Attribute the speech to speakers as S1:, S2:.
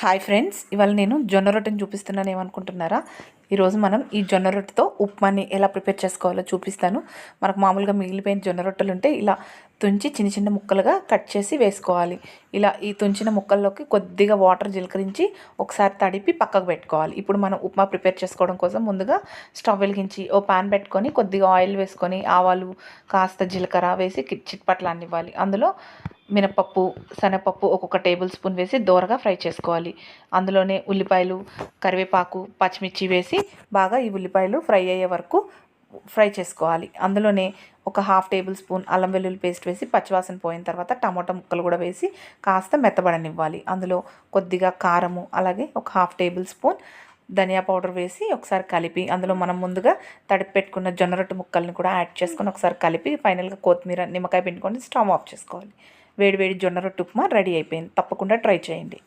S1: Hi friends, ఇవాళ నేను జొన్న రొట్టెని చూపిస్తున్నాను. ఏమనుకుంటున్నారా? ఈరోజు మనం ఈ జొన్న రొట్టెతో ఉప్మాని ఎలా ప్రిపేర్ చేసుకోవాలో చూపిస్తాను. మనకు మామూలుగా మిగిలిపోయిన జొన్న రొట్టెలు ఉంటే ఇలా తుంచి చిన్న చిన్న ముక్కలుగా కట్ చేసి వేసుకోవాలి. ఇలా ఈ తుంచిన ముక్కల్లోకి కొద్దిగా వాటర్ జీలకరించి ఒకసారి తడిపి పక్కకు పెట్టుకోవాలి. ఇప్పుడు మనం ఉప్మా ప్రిపేర్ చేసుకోవడం కోసం ముందుగా స్టవ్ వెలిగించి ఓ పాన్ పెట్టుకొని కొద్దిగా ఆయిల్ వేసుకొని ఆవాలు కాస్త జీలకర్ర వేసి చిట్పట్లాన్నివ్వాలి. అందులో మినపప్పు, శనగపప్పు ఒక్కొక్క టేబుల్ స్పూన్ వేసి దోరగా ఫ్రై చేసుకోవాలి. అందులోనే ఉల్లిపాయలు, కరివేపాకు, పచ్చిమిర్చి వేసి బాగా ఈ ఉల్లిపాయలు ఫ్రై అయ్యే వరకు ఫ్రై చేసుకోవాలి. అందులోనే ఒక హాఫ్ టేబుల్ స్పూన్ అల్లం వెల్లుల్లి పేస్ట్ వేసి పచ్చివాసన పోయిన తర్వాత టమాటా ముక్కలు కూడా వేసి కాస్త మెత్తబడనివ్వాలి. అందులో కొద్దిగా కారము, అలాగే ఒక హాఫ్ టేబుల్ స్పూన్ ధనియా పౌడర్ వేసి ఒకసారి కలిపి అందులో మనం ముందుగా తడిపి పెట్టుకున్న జొన్న రొట్టె ముక్కల్ని కూడా యాడ్ చేసుకొని ఒకసారి కలిపి ఫైనల్గా కొత్తిమీర, నిమ్మకాయ పిండుకొని స్టవ్ ఆఫ్ చేసుకోవాలి. వేడి వేడి జొన్న రొట్టె ఉప్మా రెడీ అయిపోయింది. తప్పకుండా ట్రై చేయండి.